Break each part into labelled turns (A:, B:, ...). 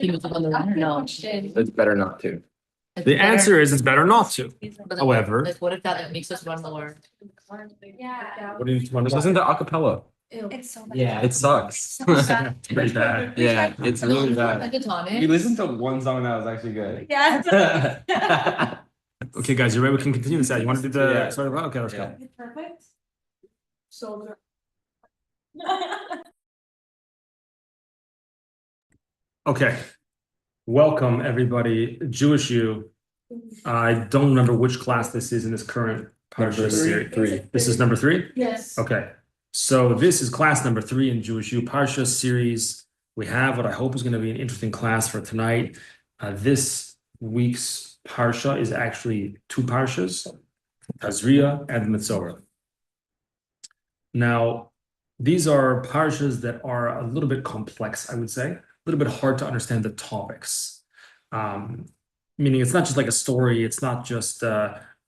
A: You was on the run or no?
B: It's better not to.
C: The answer is it's better not to. However,
A: Like, what if that makes us run more?
D: Yeah.
C: what do you want to
B: Listen to acapella.
D: It's so bad.
B: Yeah, it sucks.
C: It's pretty bad.
B: Yeah, it's really
A: Like
B: bad.
A: a tonic.
B: We listened to one song that was actually good.
D: Yeah.
C: Okay, guys, you ready? We can continue this out. You want to do the
B: Yeah.
C: start of okay, let's go.
D: It's perfect. So.
C: Okay. Welcome everybody. JewishU. I don't remember which class this is in this current Parsha series.
B: Three.
C: This is number 3?
D: Yes.
C: Okay. So this is class number 3 in JewishU Parsha series. We have what I hope is going to be an interesting class for tonight. This week's Parsha is actually 2 Parshas, Tazria and Metzora. Now, these are Parshas that are a little bit complex, I would say, a little bit hard to understand the topics. Meaning it's not just like a story, it's not just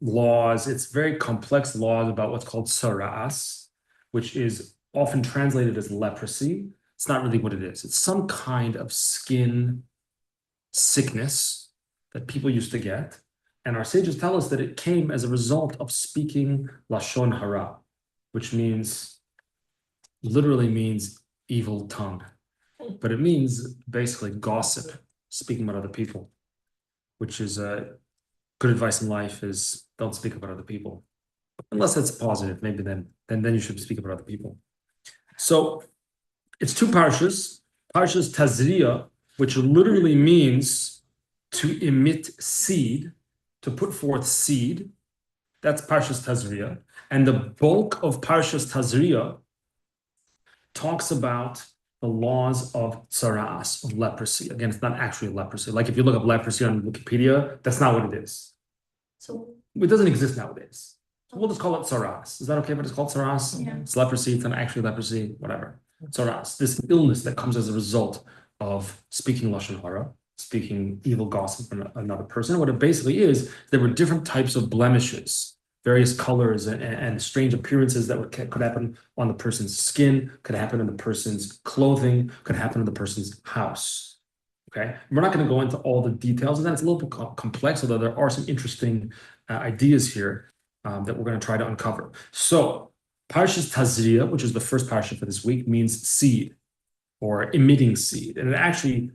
C: laws, it's very complex laws about what's called saras, which is often translated as leprosy. It's not really what it is. It's some kind of skin sickness that people used to get. And our sages tell us that it came as a result of speaking lashon hara, which literally means evil tongue. But it means basically gossip, speaking about other people, which is good advice in life is don't speak about other people. Unless it's positive, maybe then you should speak about other people. So it's 2 parshas. Parshas Tazria, which literally means to emit seed, to put forth seed. That's Parshas Tazria. And the bulk of Parshas Tazria talks about the laws of tsaras, of leprosy. Again, it's not actually leprosy. Like if you look up leprosy on Wikipedia, that's not what it is.
D: So.
C: It doesn't exist nowadays. So we'll just call it tsaras. Is that okay if it's called tsaras?
D: Yeah.
C: It's leprosy, it's not actually leprosy, whatever. Tsaras, this illness that comes as a result of speaking lashon hara, speaking evil gossip from another person. What it basically is, there were different types of blemishes, various colors and strange appearances that could happen on the person's skin, could happen in the person's clothing, could happen in the person's house. Okay, we're not going to go into all the details of that. It's a little bit complex, although there are some interesting ideas here that we're going to try to uncover. So, Parshas Tazria, which is the first parsha for this week, means seed or emitting seed. And it actually,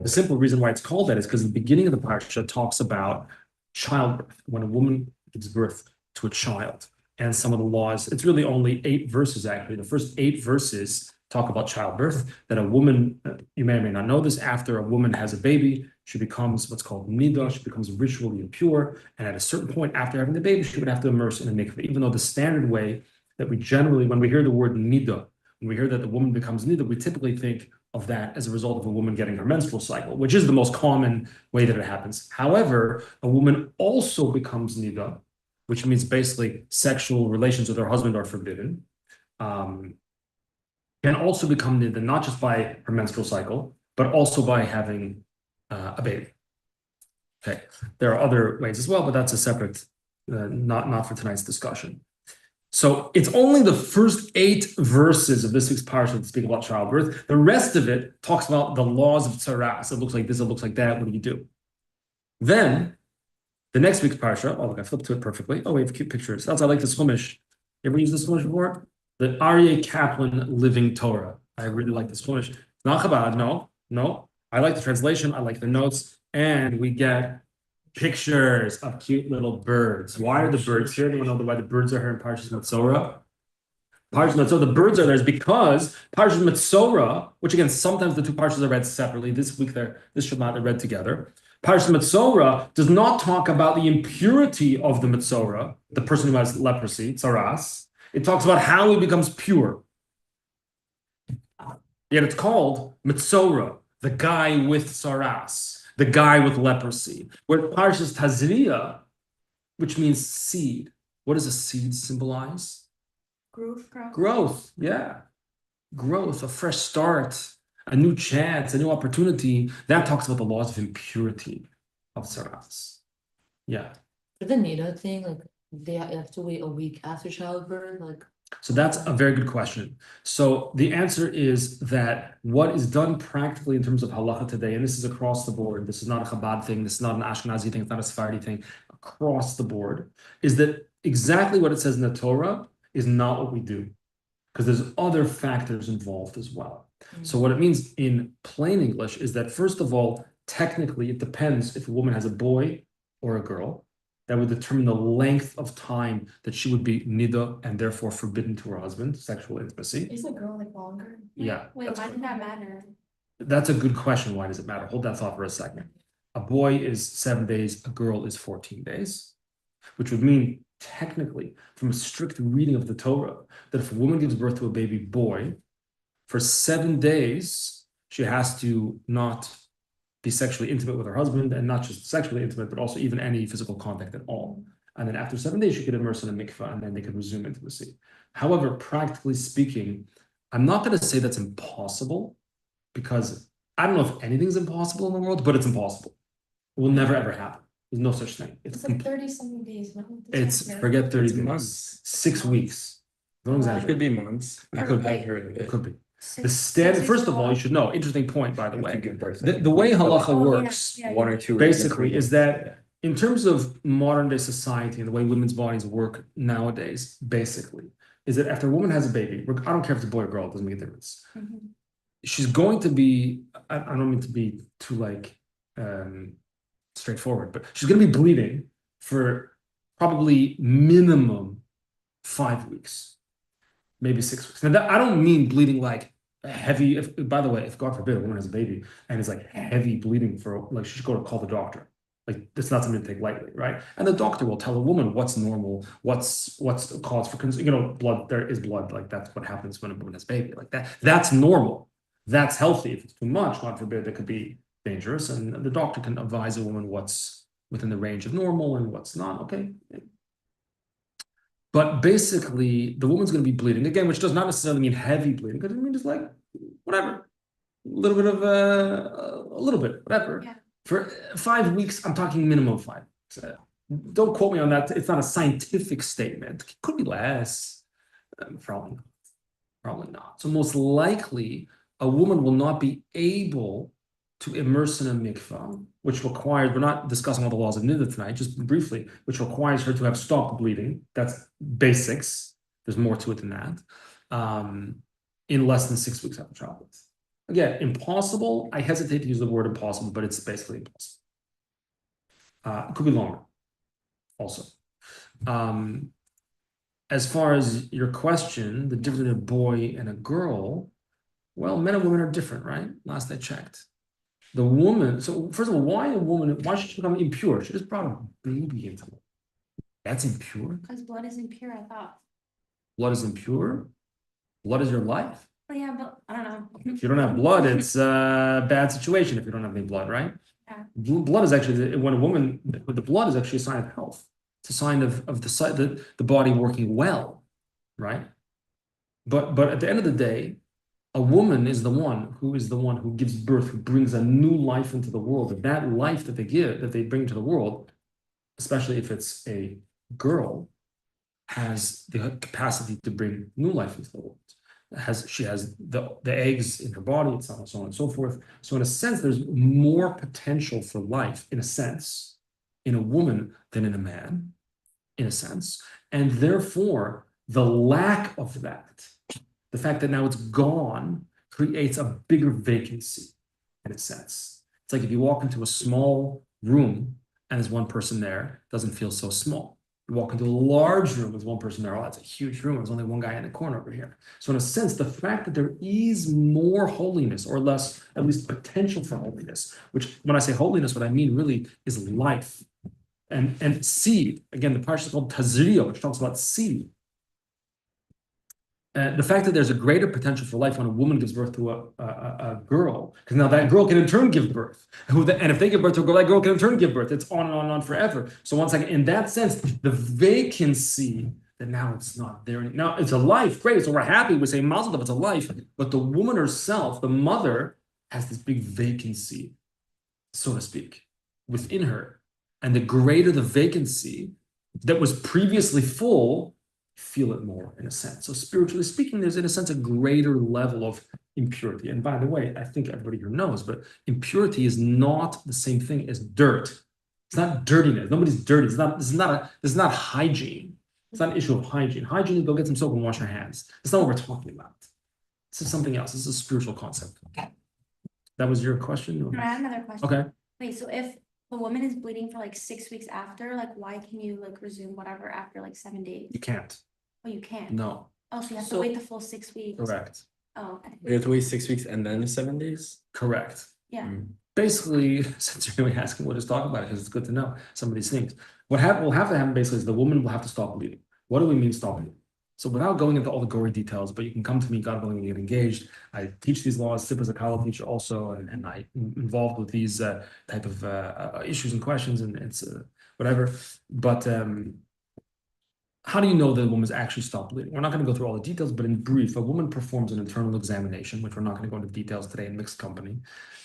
C: the simple reason why it's called that is because the beginning of the parsha talks about childbirth, when a woman gives birth to a child, and some of the laws. It's really only 8 verses, actually. The first 8 verses talk about childbirth, that a woman, you may or may not know this, after a woman has a baby, she becomes what's called nida, she becomes ritually impure, and at a certain point after having the baby, she would have to immerse in a mikveh, even though the standard way that we generally, when we hear the word nida, when we hear that the woman becomes nida, we typically think of that as a result of a woman getting her menstrual cycle, which is the most common way that it happens. However, a woman also becomes nida, which means basically sexual relations with her husband are forbidden, can also become nida not just by her menstrual cycle, but also by having a baby. Okay, there are other ways as well, but that's a separate, not for tonight's discussion. So it's only the first 8 verses of this week's parsha that speak about childbirth. The rest of it talks about the laws of tsaras. It looks like this, it looks like that. What do you do? Then the next week's parsha, oh look, I flipped to it perfectly. Oh, we have cute pictures. That's I like this chumash. You ever used this chumash before? The Aryeh Kaplan Living Torah. I really like this chumash. Not Chabad, no. I like the translation. I like the notes, and we get pictures of cute little birds. Why are the birds here? Anyone know why the birds are here in Parshas Metzora? Parshas Metzora, the birds are there is because Parshas Metzora, which again, sometimes the 2 parshas are read separately. This week, this should not be read together. Parshas Metzora does not talk about the impurity of the Metzora, the person who has leprosy, tsaras. It talks about how he becomes pure. Yet it's called Metzora, the guy with tsaras, the guy with leprosy. Where Parshas Tazria, which means seed. What does a seed symbolize? Growth, yeah. Growth, a fresh start, a new chance, a new opportunity. That talks about the laws of impurity of tsaras. Yeah.
A: For the nida thing, like they have to wait a week after childbirth, like
C: So that's a very good question. So the answer is that what is done practically in terms of halacha today, and this is across the board, this is not a Chabad thing, this is not an Ashkenazi thing, it's not a Sephardi thing, across the board, is that exactly what it says in the Torah is not what we do, because there's other factors involved as well. So what it means in plain English is that, first of all, technically it depends if a woman has a boy or a girl. That would determine the length of time that she would be nida and therefore forbidden to her husband, sexual intimacy.
D: Is a girl like longer?
C: Yeah.
D: Wait,
C: that's
D: why
C: good.
D: did that matter?
C: That's a good question. Why does it matter? Hold that thought for a second. A boy is 7 days, a girl is 14 days, which would mean technically, from a strict reading of the Torah, that if a woman gives birth to a baby boy, for 7 days, she has to not be sexually intimate with her husband, and not just sexually intimate, but also even any physical contact at all. And then after 7 days, she could immerse in a mikvah, and then they could resume intimacy. However, practically speaking, I'm not going to say that's impossible, because I don't know if anything's impossible in the world, but it's impossible. It will never ever happen. There's no such thing.
D: It's like 30-something days. No?
C: It's forget 30
B: It's
C: days,
B: months.
C: 6 weeks. Don't
B: It
C: exaggerate.
B: could be months.
C: It could be.
B: I've heard of
C: It
B: it.
C: could be. The
D: Six
C: standard,
D: weeks
C: first
D: is
C: of
D: a
C: all,
D: lot.
C: you should know, interesting point, by the
B: Have to
C: way.
B: give birth.
C: The way halacha
D: Oh, yeah,
C: works,
D: yeah,
B: One
D: yeah.
B: or two.
C: basically, is that in terms of modern day society and the way women's bodies work nowadays, basically, is that after a woman has a baby, I don't care if it's a boy or girl, it doesn't make a difference.
D: Mhm.
C: She's going to be, I don't mean to be too straightforward, but she's going to be bleeding for probably minimum 5 weeks, maybe 6 weeks. Now, that, I don't mean bleeding like heavy. By the way, if God forbid a woman has a baby and it's like heavy bleeding for, like, she should go to call the doctor. Like, that's not something to take lightly, right? And the doctor will tell a woman what's normal, what's the cause for concern. You know, blood. There is blood. Like, that's what happens when a woman has a baby. Like that. That's normal. That's healthy. If it's too much, God forbid, that could be dangerous. And the doctor can advise a woman what's within the range of normal and what's not. Okay. But basically, the woman's going to be bleeding again, which does not necessarily mean heavy bleeding. It means just like whatever, a little bit of a little bit, whatever.
D: Yeah.
C: For 5 weeks, I'm talking minimum 5 weeks. Don't quote me on that. It's not a scientific statement. It could be less. Probably not. Probably not. So most likely, a woman will not be able to immerse in a mikvah, which requires, we're not discussing all the laws of niddah tonight, just briefly, which requires her to have stopped bleeding. That's basics. There's more to it than that. In less than 6 weeks after childbirth. Again, impossible. I hesitate to use the word impossible, but it's basically impossible. It could be longer also. As far as your question, the difference between a boy and a girl, well, men and women are different, right? Last I checked. The woman, so first of all, why should she become impure? She just brought a baby into the world. That's impure?
D: Because blood is impure, I thought.
C: Blood is impure? Blood is your life.
D: Oh, yeah, but I don't know.
C: If you don't have blood, it's a bad situation if you don't have any blood, right?
D: Yeah.
C: Blood is actually, when a woman, with the blood is actually a sign of health. It's a sign of the body working well, right? But at the end of the day, a woman is the one who gives birth, who brings a new life into the world. And that life that they bring to the world, especially if it's a girl, has the capacity to bring new life into the world. She has the eggs in her body, and so on and so forth. So in a sense, there's more potential for life, in a sense, in a woman than in a man, in a sense. And therefore, the lack of that, the fact that now it's gone, creates a bigger vacancy, in a sense. It's like if you walk into a small room and there's one person there, it doesn't feel so small. You walk into a large room, there's one person there, oh, that's a huge room, there's only one guy in the corner over here. So in a sense, the fact that there is more holiness, or less, at least potential for holiness, which when I say holiness, what I mean really is life and seed. Again, the parsha is called Tazria, which talks about seed. The fact that there's a greater potential for life when a woman gives birth to a girl, because now that girl can in turn give birth. And if they give birth to a girl, that girl can in turn give birth. It's on and on and on forever. So once again, in that sense, the vacancy that now it's not there. Now it's a life, great. So we're happy. We say mazel tov, it's a life. But the woman herself, the mother, has this big vacancy, so to speak, within her. And the greater the vacancy that was previously full, feel it more in a sense. So spiritually speaking, there's in a sense a greater level of impurity. And by the way, I think everybody here knows, but impurity is not the same thing as dirt. It's not dirtiness. Nobody's dirty. This is not hygiene. It's not an issue of hygiene. Hygiene is go get some soap and wash your hands. That's not what we're talking about. This is something else. This is a spiritual concept.
A: Okay.
C: That was your question?
D: No, I have another question.
C: Okay.
D: Wait, so if a woman is bleeding for like 6 weeks after, like why can you like resume whatever after like 7 days?
C: You can't.
D: Oh, you can't?
C: No.
D: Oh, so you have to
A: So-
D: wait the full 6 weeks?
C: Correct.
D: Oh, okay.
B: We have to wait 6 weeks and then 7 days.
C: Correct.
D: Yeah.
C: Basically, since you're really asking, we'll just talk about it because it's good to know some of these things. What will have to happen basically is the woman will have to stop bleeding. What do we mean stop bleeding? So without going into all the gory details, but you can come to me, God willing, and get engaged. I teach these laws, Sip as a Kala teacher also, and I involved with these type of issues and questions, and it's whatever. But how do you know that a woman's actually stopped bleeding? We're not going to go through all the details, but in brief, a woman performs an internal examination, which we're not going to go into details today in mixed company.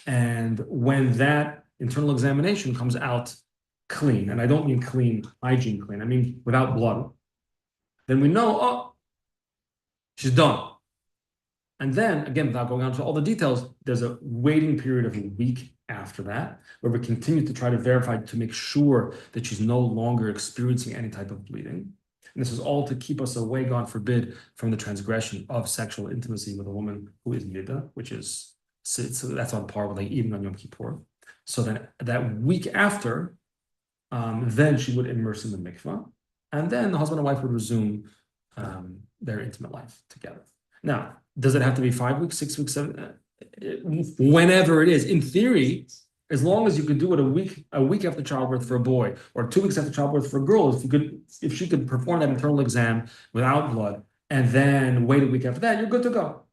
C: And when that internal examination comes out clean, and I don't mean clean, hygiene clean, I mean without blood, then we know, oh, she's done. And then, again, without going on to all the details, there's a waiting period of a week after that, where we continue to try to verify to make sure that she's no longer experiencing any type of bleeding. And this is all to keep us away, God forbid, from the transgression of sexual intimacy with a woman who is nida, which is, so that's on par with like eating on Yom Kippur. So then that week after, then she would immerse in the mikvah. And then the husband and wife would resume their intimate life together. Now, does it have to be 5 weeks, 6 weeks, 7? Whenever it is, in theory, as long as you could do it a week after childbirth for a boy, or 2 weeks after childbirth for a girl, if she could perform that internal exam without blood, and then wait a week after that, you're good to go.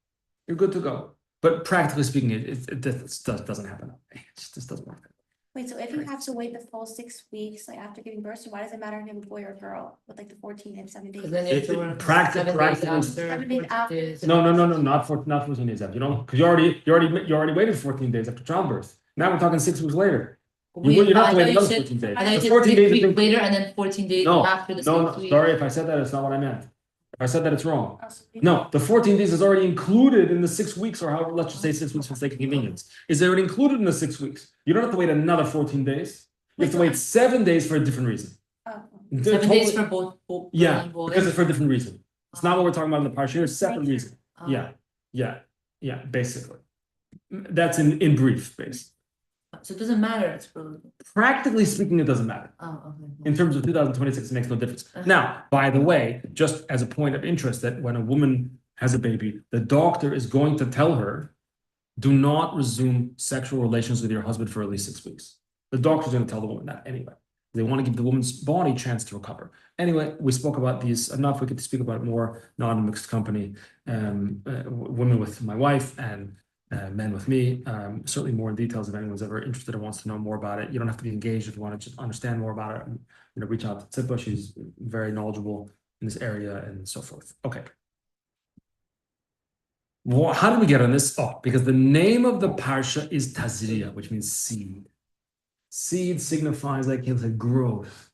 C: You're good to go. But practically speaking, it doesn't happen. It just doesn't work.
D: Wait, so if you have to wait the full 6 weeks, like after giving birth, so why does it matter if you have a boy or a girl with like the 14 and 7 days?
A: Because then you have to work
C: Practically-
A: 7 days
C: practically-
A: after.
D: 7 days
A: 14
D: after.
A: days.
C: No, not 14 days after. You know, because you already waited 14 days after childbirth. Now we're talking 6 weeks later. You don't have to wait another 14 days.
A: I thought you
C: The
A: said
C: 14
A: 6
C: days.
A: weeks later and then 14 days
C: No,
A: after the
C: No,
A: 6 weeks.
C: sorry if I said that. It's not what I meant. If I said that, it's wrong.
D: Oh, so you-
C: No, the 14 days is already included in the 6 weeks, or however, let's just say 6 weeks for sake of convenience. Is already included in the 6 weeks. You don't have to wait another 14 days. You have to wait 7 days for a different reason.
D: Oh,
A: 7 days for both.
C: Yeah,
A: and boys.
C: because it's for a different reason. It's not what we're talking about in the parsha. It's a separate reason.
A: Oh.
C: Yeah, basically. That's in brief, basically.
A: So it doesn't matter. It's for.
C: Practically speaking, it doesn't matter.
A: Oh, okay.
C: In terms of 2026, it makes no difference. Now, by the way, just as a point of interest, that when a woman has a baby, the doctor is going to tell her, do not resume sexual relations with your husband for at least 6 weeks. The doctor's going to tell the woman that anyway. They want to give the woman's body a chance to recover. Anyway, we spoke about these enough. We could speak about it more, not in mixed company. Women with my wife and men with me. Certainly more in details if anyone's ever interested or wants to know more about it. You don't have to be engaged if you want to just understand more about it. Reach out to Tzippa. She's very knowledgeable in this area and so forth. Okay. Well, how did we get on this? Oh, because the name of the parsha is Tazria, which means seed. Seed signifies like it's a growth.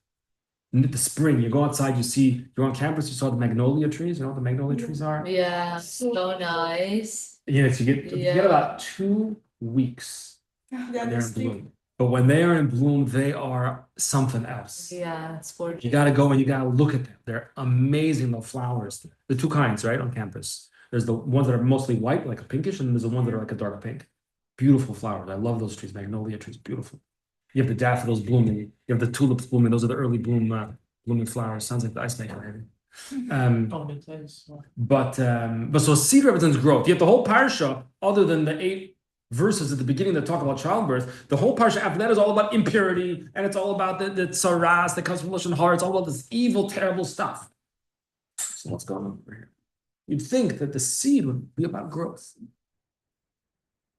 C: The spring, you go outside, you're on campus, you saw the magnolia trees. You know what the magnolia trees are?
A: Yeah, so nice.
C: Yes, you get about 2 weeks when they're in bloom. But when they are in bloom, they are something else.
A: Yeah, it's gorgeous.
C: You got to go and you got to look at them. They're amazing, the flowers. The 2 kinds, right, on campus. There's the ones that are mostly white, like a pinkish, and there's the ones that are like a dark pink. Beautiful flowers. I love those trees. Magnolia trees, beautiful. You have the daffodils blooming. You have the tulips blooming. Those are the early blooming flowers. Sounds like the ice maker, maybe. But so seed represents growth. You have the whole parsha, other than the 8 verses at the beginning that talk about childbirth. The whole parsha after that is all about impurity, and it's all about the tsaras that comes from lashon hara. It's all about this evil, terrible stuff. So what's going on over here? You'd think that the seed would be about growth.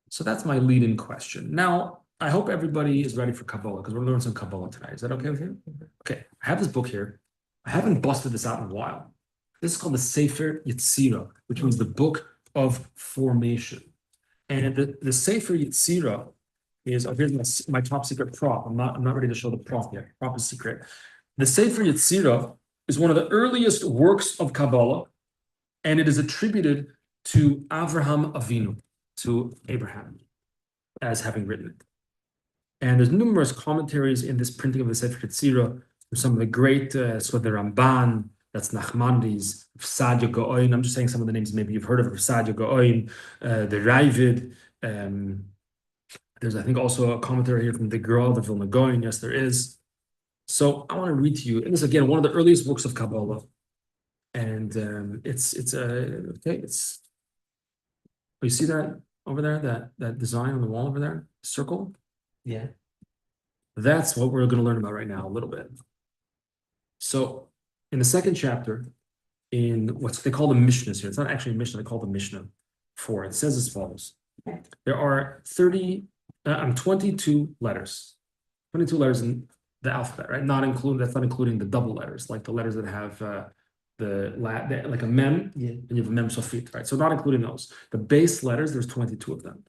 C: So that's my lead-in question. Now, I hope everybody is ready for Kabbalah, because we're learning some Kabbalah tonight. Is that okay with you? Okay, I have this book here. I haven't busted this out in a while. This is called the Sefer Yetzirah, which means the book of formation. And the Sefer Yetzirah is, here's my top secret prop. I'm not ready to show the prop yet. Prop is secret. The Sefer Yetzirah is one of the earliest works of Kabbalah, and it is attributed to Avraham Avinu, to Abraham, as having written it. And there's numerous commentaries in this printing of the Sefer Yetzirah from some of the great, so the Ramban, that's Nachmanides, Saadia Gaon. I'm just saying some of the names maybe you've heard of, Saadia Gaon, the Ravid. There's, I think, also a commentary here from the Gra, the Vilna Gaon. Yes, there is. So I want to read to you, and this is again one of the earliest works of Kabbalah, and you see that over there, that design on the wall over there, circle.
B: Yeah.
C: That's what we're going to learn about right now a little bit. So in the second chapter, in what they call the Mishnahs here, it's not actually a Mishnah, they call the Mishnah 4. It says as follows: there are 22 letters, 22 letters in the alphabet, right? That's not including the double letters, like the letters that have like a mem, and you have a mem sofit, right? So not including those. The base letters, there's 22 of them.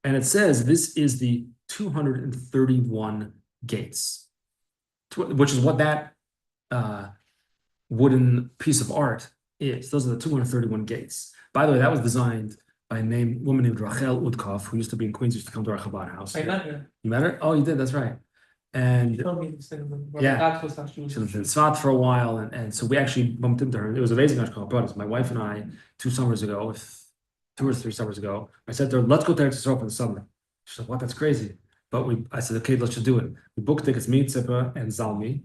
C: And it says this is the 231 gates, which is what that wooden piece of art is. Those are the 231 gates. By the way, that was designed by a woman named Rachel Udkov, who used to be in Queens, used to come to our Chabad house.
B: I met her.
C: You met her? Oh, you did, that's right. And
B: She told me this thing.
C: yeah, she lived in Tzfat for a while, and so we actually bumped into her. It was amazing. My wife and I, 2 or 3 summers ago, I said to her, "Let's go to Eretz Yisrael for the summer." She's like, "What? That's crazy." But I said, "Okay, let's just do it." We booked tickets, me, Tzippa, and Zalmi.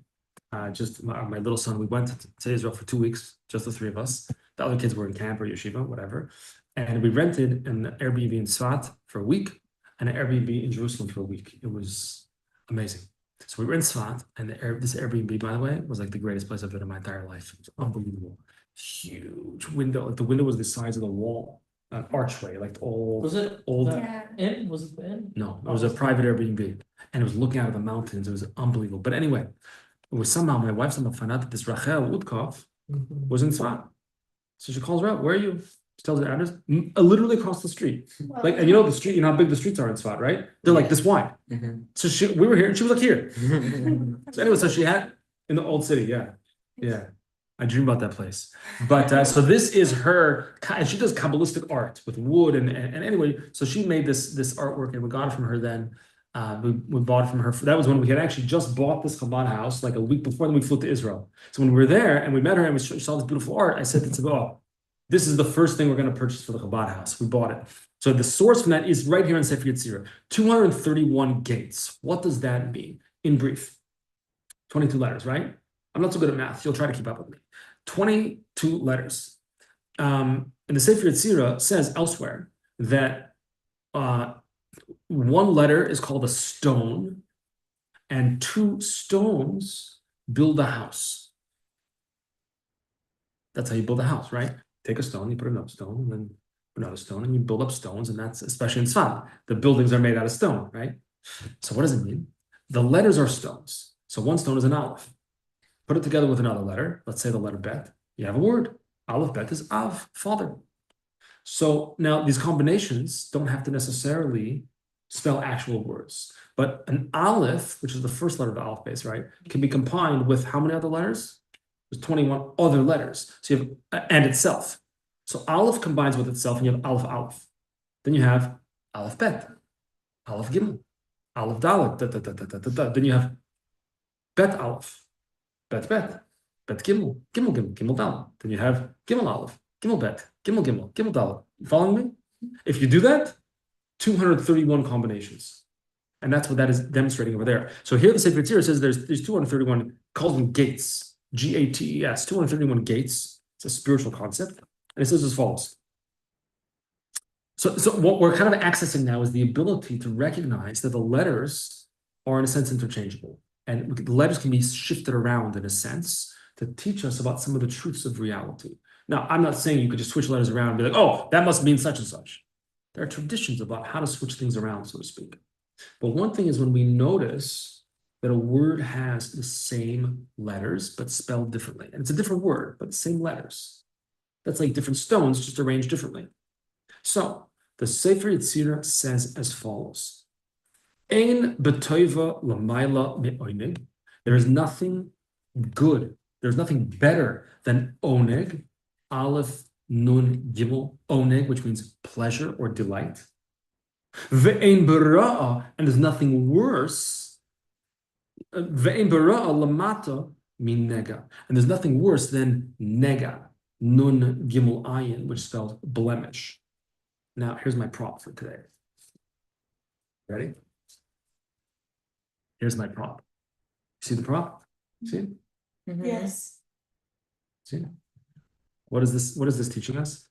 C: Just my little son. We went to Israel for 2 weeks, just the 3 of us. The other kids were in camp or yeshiva, whatever. And we rented an Airbnb in Tzfat for a week and an Airbnb in Jerusalem for a week. It was amazing. So we were in Tzfat, and this Airbnb, by the way, was like the greatest place I've been in my entire life. It was unbelievable. Huge window. Like the window was the size of the wall, an archway, like old.
B: Was it
C: old?
D: Yeah.
B: in? Was it the inn?
C: No, it was a private Airbnb, and it was looking out of the mountains. It was unbelievable. But anyway, it was somehow my wife found out that this Rachel Udkov was in Tzfat. So she calls her out. "Where are you?" She tells her address. Literally across the street. Like, and you know the street. You know how big the streets are in Tzfat, right? They're like this wide. So we were here, and she was like here. So anyway, so she had in the old city. Yeah. I dream about that place. But so this is her, and she does Kabbalistic art with wood, and anyway, so she made this artwork, and we got it from her then. We bought it from her. That was when we had actually just bought this Chabad house, like a week before, then we flew to Israel. So when we were there and we met her and we saw this beautiful art, I said to her, "Oh, this is the first thing we're going to purchase for the Chabad house." We bought it. So the source from that is right here in Sefer Yetzirah. 231 gates. What does that mean? In brief, 22 letters, right? I'm not so good at math. You'll try to keep up with me. 22 letters. And the Sefer Yetzirah says elsewhere that one letter is called a stone, and 2 stones build a house. That's how you build a house, right? Take a stone, you put another stone, and then another stone, and you build up stones, and that's especially in Tzfat. The buildings are made out of stone, right? So what does it mean? The letters are stones. So one stone is an aleph. Put it together with another letter, let's say the letter bet, you have a word. Aleph bet is Av, father. So now these combinations don't have to necessarily spell actual words, but an aleph, which is the first letter of the aleph base, right, can be combined with how many other letters? There's 21 other letters. So you have and itself. So aleph combines with itself, and you have aleph aleph. Then you have aleph bet, aleph gimel, aleph dalet, Then you have bet aleph. Bet bet, bet gimel, gimel gimel, gimel dalet. Then you have gimel aleph, gimel bet, gimel gimel, gimel dalet. You following me? If you do that, 231 combinations, and that's what that is demonstrating over there. So here the Sefer Yetzirah says there's 231, calls them gates, Gates, 231 gates. It's a spiritual concept, and it says as follows. So what we're kind of accessing now is the ability to recognize that the letters are in a sense interchangeable. And the letters can be shifted around in a sense to teach us about some of the truths of reality. Now, I'm not saying you could just switch letters around and be like, "Oh, that must mean such and such." There are traditions about how to switch things around, so to speak. But one thing is when we notice that a word has the same letters, but spelled differently. And it's a different word, but the same letters. That's like different stones, just arranged differently. So the Sefer Yetzirah says as follows. Ein b'toiva l'mayla me'oinig. There is nothing good. There's nothing better than oneg, aleph, nun, gimel, oneg, which means pleasure or delight. Ve'ein bera'a, and there's nothing worse. Ve'ein bera'a lamata min nega, and there's nothing worse than nega, nun, gimel, ayin, which spells blemish. Now, here's my prop for today. Ready? Here's my prop. See the prop? See it?
A: Mhm.
B: Yes.
C: See it? What is this? What is this teaching us?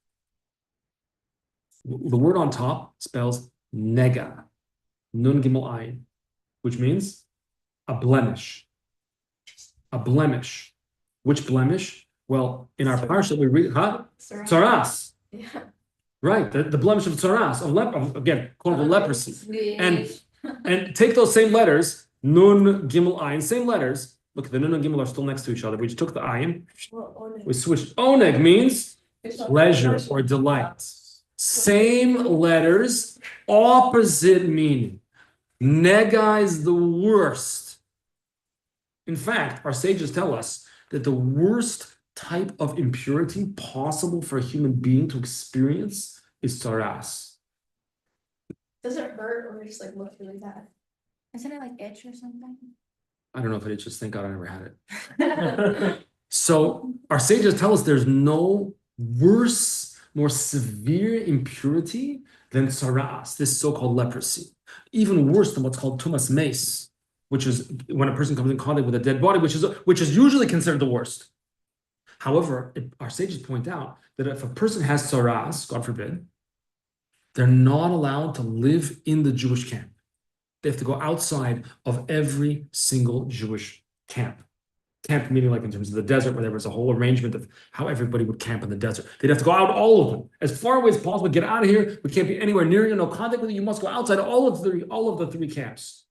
C: The word on top spells nega, nun gimel ayin, which means a blemish. A blemish. Which blemish? Well, in our parsha we read, tzaras.
D: Yeah.
C: Right, the blemish of tzaras, again, quote unquote leprosy. And take those same letters, nun, gimel, ayin, same letters. Look, the nun and gimel are still next to each other. We just took the ayin, we switched. Oneg means pleasure or delight. Same letters, opposite meaning. Nega is the worst. In fact, our sages tell us that the worst type of impurity possible for a human being to experience is tzaras.
E: Does it hurt or just like look really bad?
D: Isn't it like itch or something?
C: I don't know if it itches. Thank God I never had it. So our sages tell us there's no worse, more severe impurity than tzaras, this so-called leprosy. Even worse than what's called tumas mace, which is when a person comes in contact with a dead body, which is usually considered the worst. However, our sages point out that if a person has tzaras, God forbid, they're not allowed to live in the Jewish camp. They have to go outside of every single Jewish camp. Camp meaning like in terms of the desert, where there was a whole arrangement of how everybody would camp in the desert. They'd have to go out, all of them, as far away as possible. Get out of here. We can't be anywhere near you. No contact with you. You must go outside all of the three camps.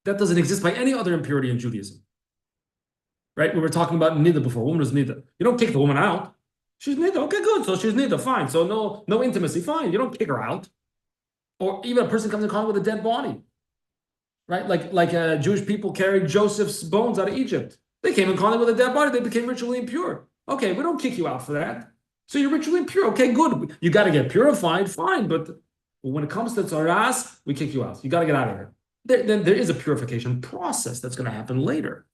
C: That doesn't exist by any other impurity in Judaism. Right? We were talking about nida before. Woman was nida. You don't kick the woman out. She's nida. Okay, good. So she's nida. Fine. So no intimacy. Fine. You don't kick her out. Or even a person comes in contact with a dead body. Right? Like Jewish people carried Joseph's bones out of Egypt. They came in contact with a dead body. They became ritually impure. Okay, we don't kick you out for that. So you're ritually impure. Okay, good. You got to get purified. Fine. But when it comes to tzaras, we kick you out. You got to get out of here. There is a purification process that's going to happen later.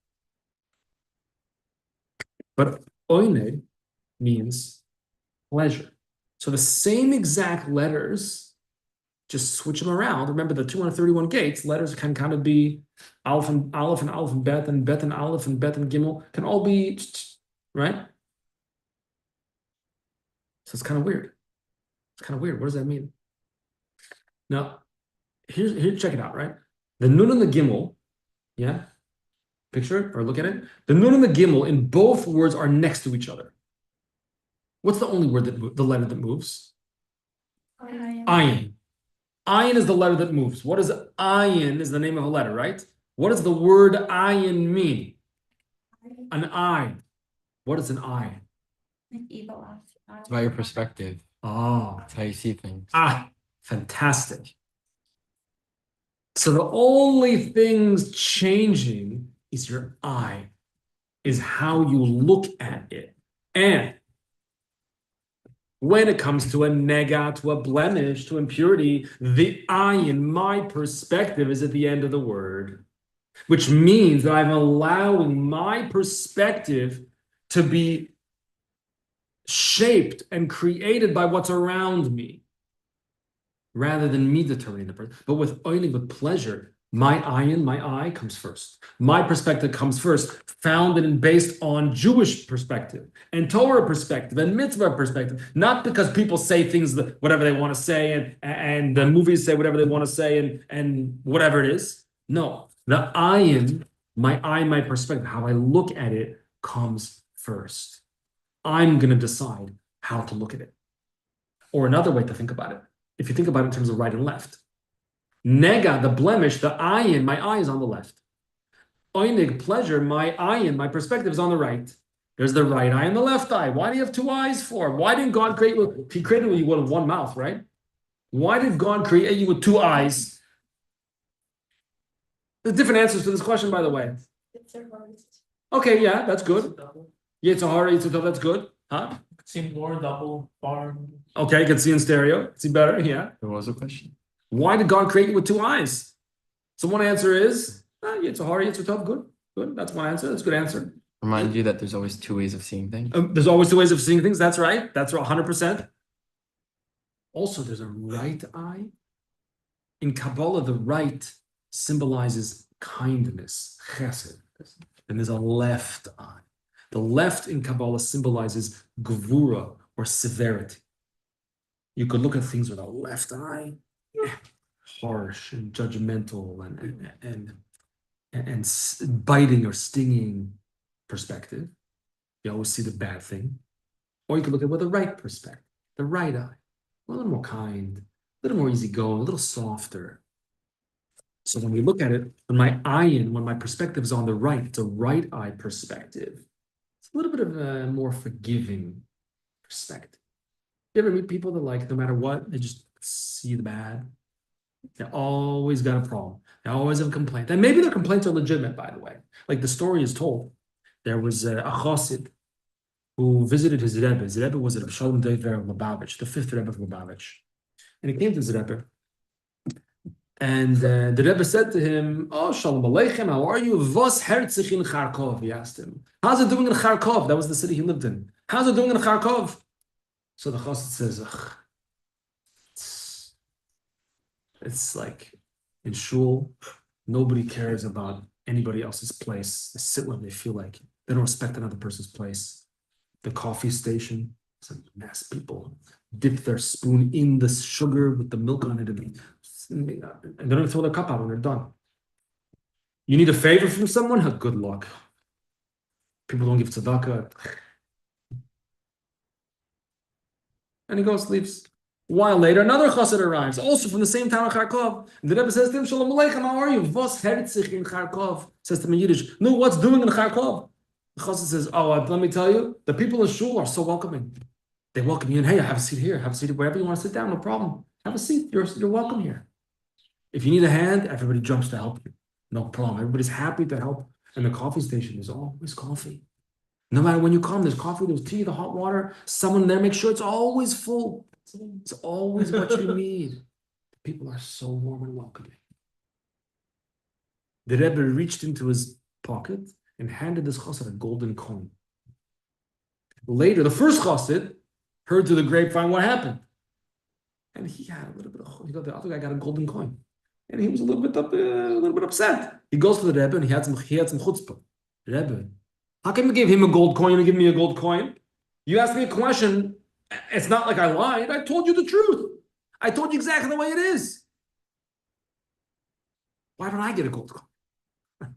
C: But oineg means pleasure. So the same exact letters, just switch them around. Remember the 231 gates, letters can kind of be Aleph and Bet and Aleph and Bet and Gimel can all be, right? So it's kind of weird. It's kind of weird. What does that mean? Now, here, check it out, right? The Nun and the Gimel, yeah? Picture it or look at it. The Nun and the Gimel in both words are next to each other. What's the only word the letter that moves? Ayin. Ayin is the letter that moves. What is ayin is the name of a letter, right? What does the word ayin mean? An eye. What is an eye?
D: Like evil eye.
F: It's about your perspective.
C: Oh.
F: It's how you see things.
C: Fantastic. So the only things changing is your eye, is how you look at it. And when it comes to a nega, to a blemish, to impurity, the ayin, my perspective, is at the end of the word, which means that I'm allowing my perspective to be shaped and created by what's around me, rather than me determining the person. But with oiling, with pleasure, my ayin, my eye comes first. My perspective comes first, founded and based on Jewish perspective and Torah perspective and mitzvah perspective, not because people say things whatever they want to say and the movies say whatever they want to say and whatever it is. No, the ayin, my eye, my perspective, how I look at it comes first. I'm going to decide how to look at it. Or another way to think about it, if you think about it in terms of right and left. Nega, the blemish, the ayin, my eye is on the left. Oinig, pleasure, my ayin, my perspective is on the right. There's the right eye and the left eye. Why do you have two eyes for? Why didn't God create you? He created you with one mouth, right? Why did God create you with two eyes? There's different answers to this question, by the way.
E: It's their hearts.
C: Okay, yeah, that's good.
B: Double.
C: Yitzhahara, Yitzhahara, that's good. Huh?
B: See more double farm.
C: Okay, can see in stereo. See better, yeah.
F: What was the question?
C: Why did God create you with two eyes? So one answer is Yitzhahara, Yitzhahara, good. Good. That's one answer. That's a good answer.
F: Remind you that there's always two ways of seeing things.
C: There's always two ways of seeing things. That's right. That's 100%. Also, there's a right eye. In Kabbalah, the right symbolizes kindness, chesed. And there's a left eye. The left in Kabbalah symbolizes gvura or severity. You could look at things with a left eye, harsh and judgmental and biting or stinging perspective. You always see the bad thing. Or you can look at it with the right perspective, the right eye, a little more kind, a little more easygoing, a little softer. So when we look at it, when my perspective is on the right, it's a right eye perspective. It's a little bit of a more forgiving perspective. You ever meet people that like, no matter what, they just see the bad? They always got a problem. They always have a complaint. And maybe their complaints are legitimate, by the way. Like the story is told. There was a chassid who visited his Rebbe. His Rebbe was Reb Shalom Dover of Lubavitch, the fifth Rebbe of Lubavitch. And he came to his Rebbe. And the Rebbe said to him, "Oh, Shalom Aleichem, how are you? Vos herzich in Kharkov?" He asked him. "How's it doing in Kharkov?" That was the city he lived in. "How's it doing in Kharkov?" So the chassid says, it's like in shul, nobody cares about anybody else's place. They sit where they feel like. They don't respect another person's place. The coffee station, some mass people dip their spoon in the sugar with the milk on it and they don't even throw their cup out when they're done. You need a favor from someone? Good luck. People don't give tzedakah. And he goes, leaves. A while later, another chassid arrives, also from the same town of Kharkov. And the Rebbe says to him, "Shalom Aleichem, how are you? Vos herzich in Kharkov?" Says to him in Yiddish, "No, what's doing in Kharkov?" The chassid says, "Oh, let me tell you, the people in shul are so welcoming. They welcome you in. Hey, have a seat here. Have a seat wherever you want to sit down. No problem. Have a seat. You're welcome here. If you need a hand, everybody jumps to help you. No problem. Everybody's happy to help. And the coffee station is always coffee. No matter when you come, there's coffee, there's tea, the hot water. Someone there makes sure it's always full. It's always what you need. People are so warm and welcoming." The Rebbe reached into his pocket and handed this chassid a golden coin. Later, the first chassid heard through the grapevine what happened. And he had a little bit of, the other guy got a golden coin. And he was a little bit upset. He goes to the Rebbe and he had some chutzpah. "Rebbe, how come you gave him a gold coin and give me a gold coin? You asked me a question. It's not like I lied. I told you the truth. I told you exactly the way it is. Why don't I get a gold coin?"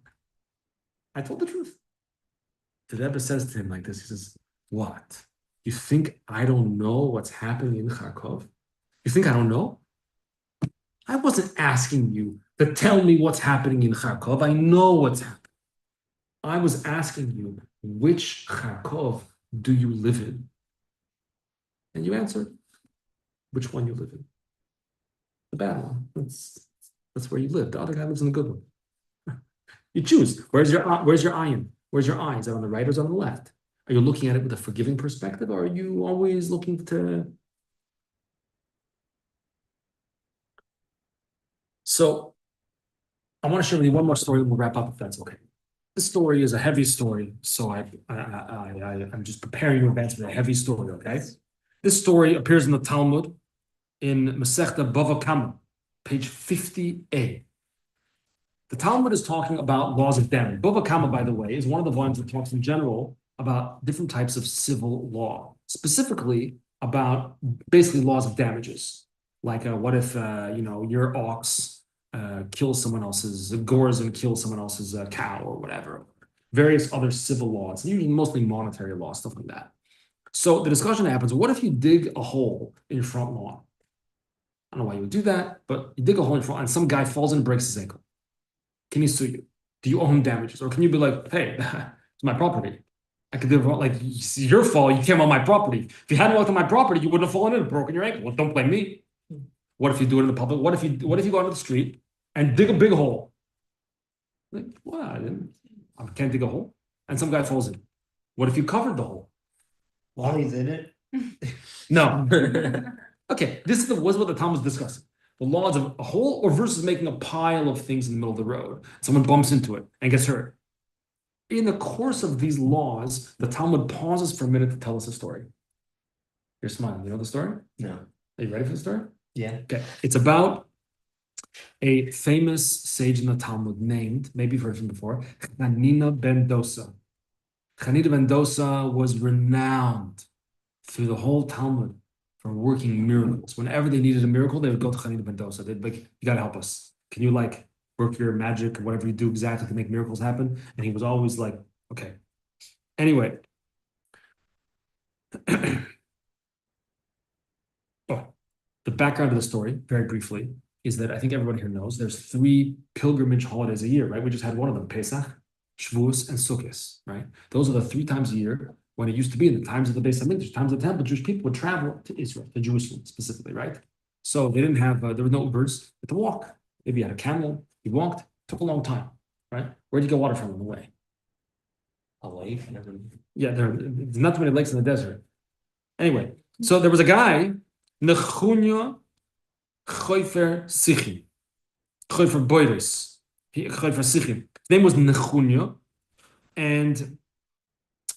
C: I told the truth. The Rebbe says to him like this. He says, "What? You think I don't know what's happening in Kharkov? You think I don't know? I wasn't asking you to tell me what's happening in Kharkov. I know what's happening. I was asking you, which Kharkov do you live in?" And you answered, which one you live in. The bad one. That's where you live. The other guy lives in the good one. You choose. Where's your eye? Where's your eye? Is it on the right or is it on the left? Are you looking at it with a forgiving perspective, or are you always looking to? So I want to share with you one more story and we'll wrap up if that's okay. This story is a heavy story, so I'm just preparing you in advance for a heavy story, okay? This story appears in the Talmud in Masechta Bava Kama, page 50a. The Talmud is talking about laws of damage. Bava Kama, by the way, is one of the volumes that talks in general about different types of civil law, specifically about basically laws of damages. Like what if your ox kills someone else's, gores and kills someone else's cow or whatever. Various other civil laws, usually mostly monetary law, stuff like that. So the discussion happens, what if you dig a hole in your front lawn? I don't know why you would do that, but you dig a hole in your front and some guy falls in and breaks his ankle. Can he sue you? Do you owe him damages? Or can you be like, hey, it's my property. I could do like, it's your fault, you came on my property. If you hadn't walked on my property, you wouldn't have fallen in and broken your ankle. Well, don't blame me. What if you do it in the public? What if you go onto the street and dig a big hole? Like, what? I can't dig a hole. and some guy falls in. What if you covered the hole?
B: While he's in it.
C: No. Okay, this was what the Talmud was discussing. The laws of a hole or versus making a pile of things in the middle of the road. Someone bumps into it and gets hurt. In the course of these laws, the Talmud pauses for a minute to tell us a story. You're smiling. You know the story?
B: No.
C: Are you ready for the story?
B: Yeah.
C: Okay. It's about a famous sage in the Talmud named, maybe you've heard of him before, Chanina ben Dosa. Chanina ben Dosa was renowned through the whole Talmud for working miracles. Whenever they needed a miracle, they would go to Chanina ben Dosa. They'd be like, you gotta help us. Can you like work your magic or whatever you do exactly to make miracles happen? And he was always like, okay. Anyway. Oh, the background of the story, very briefly, is that I think everyone here knows there's 3 pilgrimage holidays a year, right? We just had one of them, Pesach, Shavuos, and Sukkot, right? Those are the 3 times a year when it used to be in the times of the Beis Hamikdash, times of the temple, Jewish people would travel to Israel, to Jerusalem specifically, right? So they didn't have, there were no Ubers, they had to walk. Maybe you had a camel, you walked, took a long time, right? Where'd you get water from on the way?
B: A lake.
C: Yeah, there's not too many lakes in the desert. Anyway, so there was a guy, Nechunya Choifer Sichim, Choifer Boiris, Choifer Sichim. His name was Nechunya, and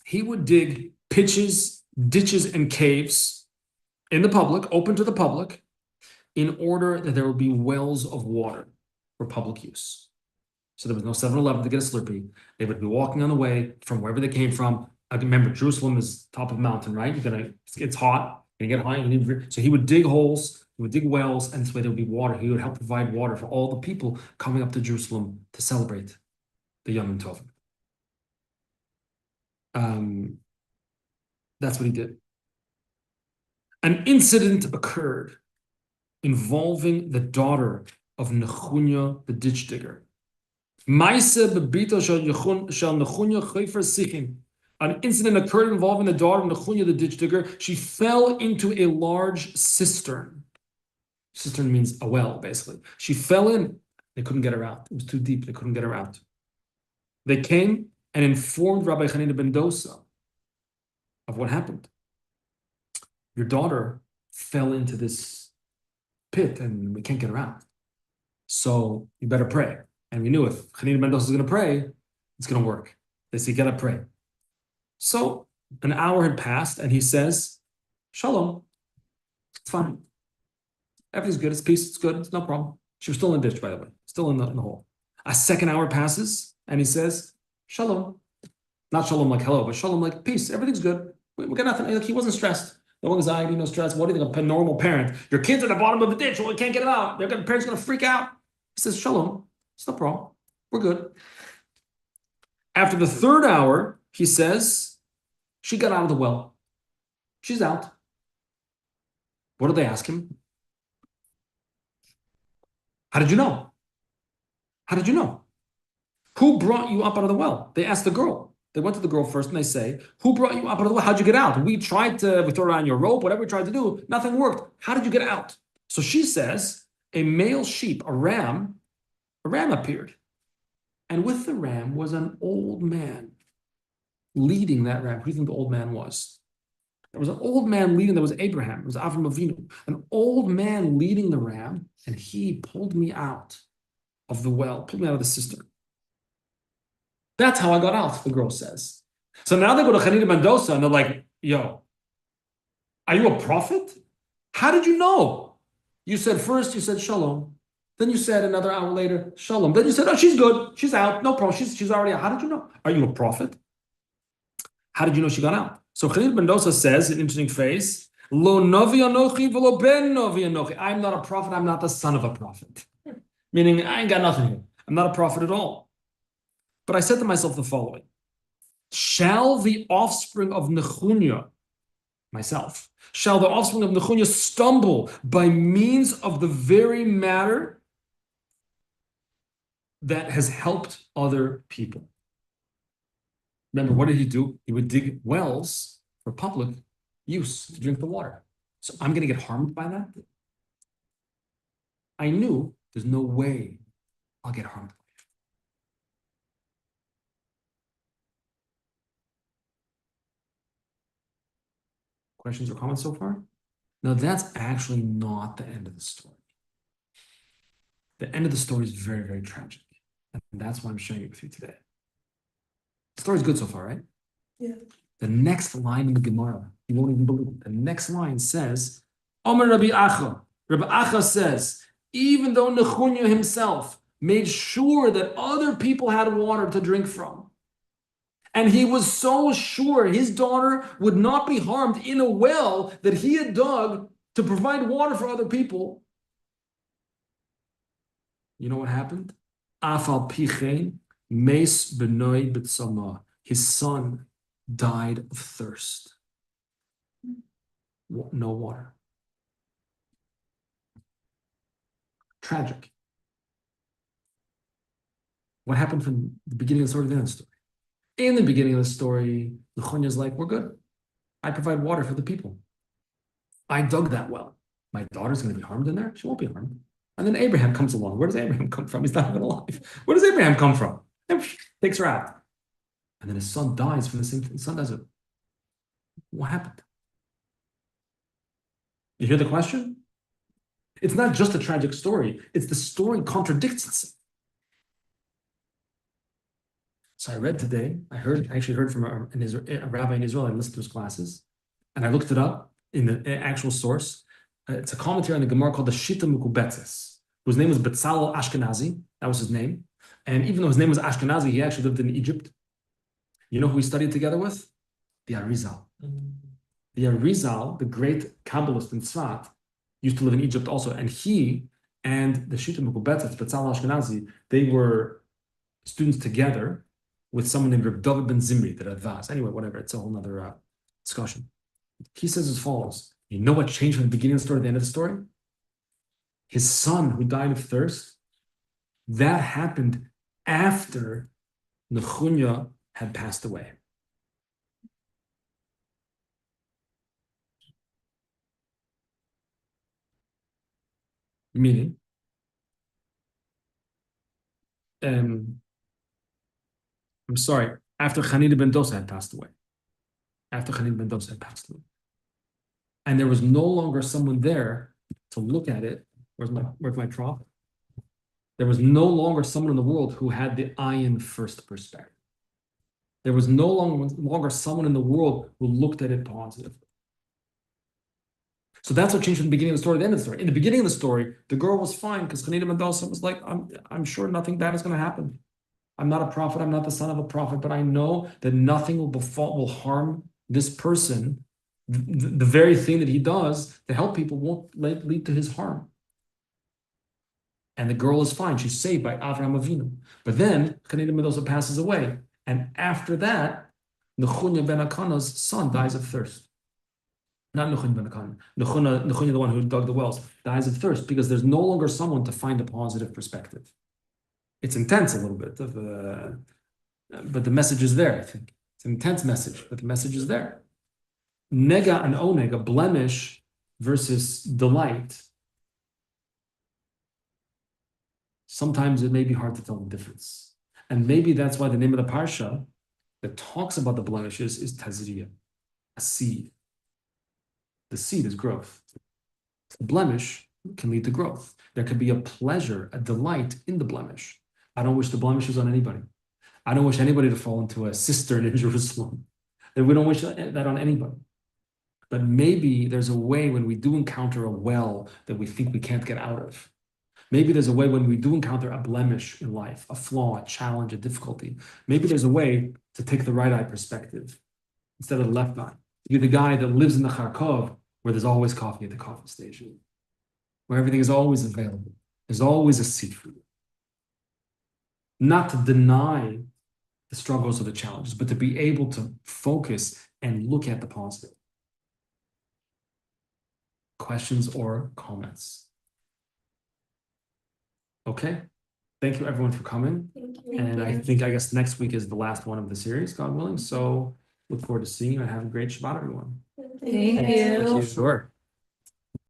C: he would dig ditches, and caves in the public, open to the public, in order that there would be wells of water for public use. So there was no 7-Eleven to get a Slurpee. They would be walking on the way from wherever they came from. I remember Jerusalem is top of a mountain, right? It's hot, you get high, so he would dig holes, he would dig wells, and this way there would be water. He would help provide water for all the people coming up to Jerusalem to celebrate the Yom Tov. That's what he did. An incident occurred involving the daughter of Nechunya, the ditch digger. An incident occurred involving the daughter of Nechunya, the ditch digger. She fell into a large cistern. Cistern means a well, basically. She fell in. They couldn't get her out. It was too deep. They couldn't get her out. They came and informed Rabbi Chanina ben Dosa of what happened. Your daughter fell into this pit and we can't get her out. So you better pray. And we knew if Chanina ben Dosa is going to pray, it's going to work. They say, get up, pray. So an hour had passed and he says, Shalom. It's fine. Everything's good. It's peace. It's good. It's no problem. She was still in the ditch, by the way, still in the hole. A second hour passes and he says, Shalom. Not shalom like hello, but shalom like peace. Everything's good. We got nothing. Like, he wasn't stressed. No anxiety, no stress. What do you think? A normal parent. Your kid's at the bottom of the ditch. Well, we can't get them out. The parents are going to freak out. He says, Shalom. It's no problem. We're good. After the 3rd hour, he says, she got out of the well. She's out. What did they ask him? How did you know? How did you know? Who brought you up out of the well? They asked the girl. They went to the girl first and they say, who brought you up out of the well? How'd you get out? We tried to throw around your rope, whatever we tried to do, nothing worked. How did you get out? So she says, a male sheep, a ram appeared. And with the ram was an old man leading that ram. Who do you think the old man was? There was an old man leading, there was Abraham, it was Avram Avinu, an old man leading the ram, and he pulled me out of the well, pulled me out of the cistern. That's how I got out, the girl says. So now they go to Chanina ben Dosa and they're like, yo, are you a prophet? How did you know? You said shalom. Then you said another hour later, shalom. Then you said, oh, she's good. She's out. No problem. She's already out. How did you know? Are you a prophet? How did you know she got out? So Chanina ben Dosa says, an interesting phrase, Lo novi anochi v'lo ben novi anochi. I'm not a prophet. I'm not the son of a prophet. Meaning, I ain't got nothing here. I'm not a prophet at all. But I said to myself the following. Shall the offspring of Nechunya, myself, shall the offspring of Nechunya stumble by means of the very matter that has helped other people? Remember, what did he do? He would dig wells for public use to drink the water. So I'm going to get harmed by that? I knew there's no way I'll get harmed. Questions or comments so far? Now, that's actually not the end of the story. The end of the story is very, very tragic. And that's why I'm sharing it with you today. The story's good so far, right?
E: Yeah.
C: The next line in the Gemara, you won't even believe it. The next line says, Omer Rabbi Acha. Rabbi Acha says, even though Nechunya himself made sure that other people had water to drink from, and he was so sure his daughter would not be harmed in a well that he had dug to provide water for other people, you know what happened? Afal pichein meis benoi b'tzama. His son died of thirst. No water. Tragic. What happened from the beginning of the story to the end of the story? In the beginning of the story, Nechunya is like, we're good. I provide water for the people. I dug that well. My daughter's going to be harmed in there? She won't be harmed. And then Abraham comes along. Where does Abraham come from? He's not even alive. Where does Abraham come from? Takes her out. And then his son dies from the same thing. His son does it. What happened? You hear the question? It's not just a tragic story. It's the story contradicts itself. So I read today, I actually heard from a rabbi in Israel. I listened to his classes, and I looked it up in the actual source. It's a commentary on the Gemara called the Shita Mekubetzes, whose name was Betzalel Ashkenazi. That was his name. And even though his name was Ashkenazi, he actually lived in Egypt. You know who he studied together with? The Arizal. The Arizal, the great Kabbalist in Tzfat, used to live in Egypt also. And he and the Shita Mekubetzes, Betzalel Ashkenazi, they were students together with someone named Reb David ben Zimri, the Radvaz. Anyway, whatever, it's a whole nother discussion. He says as follows, you know what changed from the beginning of the story to the end of the story? His son who died of thirst, that happened after Nechunya had passed away. Meaning, I'm sorry, after Hanina ben Dosa had passed away. After Hanina ben Dosa had passed away. And there was no longer someone there to look at it. Where's my trough? There was no longer someone in the world who had the ayin first perspective. There was no longer someone in the world who looked at it positively. So that's what changed from the beginning of the story to the end of the story. In the beginning of the story, the girl was fine because Hanina ben Dosa was like, I'm sure nothing bad is going to happen. I'm not a prophet, I'm not the son of a prophet, but I know that nothing will harm this person. The very thing that he does to help people won't lead to his harm. And the girl is fine. She's saved by Avraham Avinu. But then Hanina ben Dosa passes away. And after that, Nechunya ben Akana's son dies of thirst. Not Nechunya ben Akana. Nechunya, the one who dug the wells, dies of thirst because there's no longer someone to find a positive perspective. It's intense a little bit, but the message is there, I think. It's an intense message, but the message is there. Nega and oneg, a blemish versus delight. Sometimes it may be hard to tell the difference. And maybe that's why the name of the parsha that talks about the blemishes is Tazria, a seed. The seed is growth. The blemish can lead to growth. There could be a pleasure, a delight in the blemish. I don't wish the blemishes on anybody. I don't wish anybody to fall into a cistern in Jerusalem. And we don't wish that on anybody. But maybe there's a way when we do encounter a well that we think we can't get out of. Maybe there's a way when we do encounter a blemish in life, a flaw, a challenge, a difficulty. Maybe there's a way to take the right eye perspective instead of the left eye. You're the guy that lives in the Kharkov where there's always coffee at the coffee station, where everything is always available. There's always a seat for you. Not to deny the struggles or the challenges, but to be able to focus and look at the positive. Questions or comments? Okay. Thank you everyone for coming.
E: Thank you.
C: And I guess next week is the last one of the series, God willing. So look forward to seeing you and have a great Shabbat, everyone.
A: Thank you.
C: Sure.